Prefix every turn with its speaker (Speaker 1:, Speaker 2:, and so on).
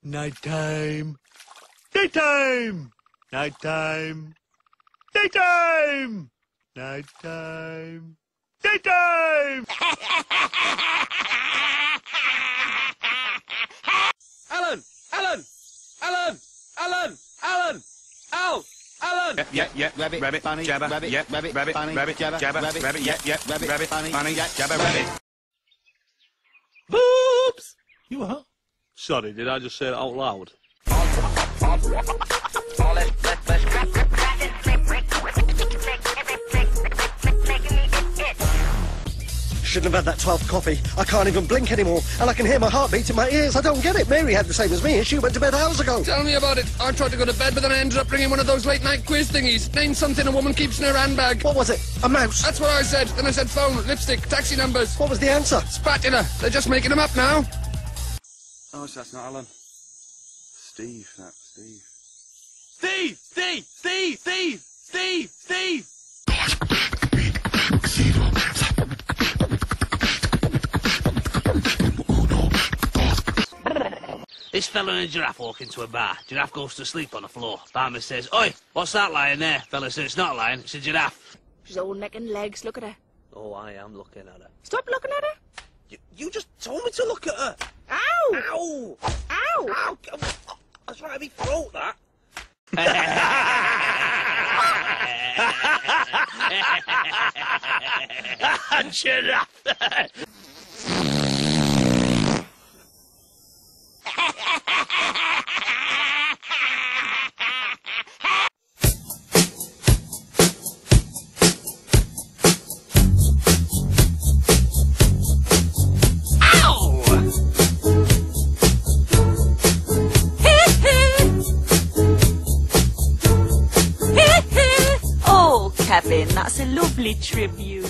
Speaker 1: Nighttime. Daytime. Nighttime. Daytime. Nighttime. Daytime. Alan! Alan! Alan! Alan! Alan! Al! Alan!
Speaker 2: Yeah, rabbit, bunny, jabber, rabbit, rabbit, bunny, rabbit, jabber, jabber, rabbit, rabbit, bunny, jabber, rabbit.
Speaker 1: Boops! You what? Sorry, did I just say it out loud?
Speaker 3: Shouldn't have had that 12th coffee. I can't even blink anymore, and I can hear my heartbeat in my ears. I don't get it. Mary had the same as me, and she went to bed hours ago.
Speaker 4: Tell me about it. I tried to go to bed, but then I ended up bringing one of those late-night quiz thingies. Name something a woman keeps in her handbag.
Speaker 3: What was it? A mouse?
Speaker 4: That's what I said. Then I said phone, lipstick, taxi numbers.
Speaker 3: What was the answer?
Speaker 4: Spatula. They're just making them up now.
Speaker 2: Oh, so that's not Alan. Steve, that's Steve.
Speaker 1: Steve! Steve! Steve! Steve! Steve! Steve! This fella and a giraffe walk into a bar. Giraffe goes to sleep on the floor. Barman says, "Oi, what's that lying there?" Fella says, "It's not a lion, it's a giraffe."
Speaker 5: She's all neck and legs. Look at her.
Speaker 1: Oh, I am looking at her.
Speaker 5: Stop looking at her.
Speaker 1: You just told me to look at her.
Speaker 5: Ow!
Speaker 1: Ow!
Speaker 5: Ow!
Speaker 1: Ow! That's right in my throat, that. Giraffe!
Speaker 6: Oh, Kevin, that's a lovely tribute.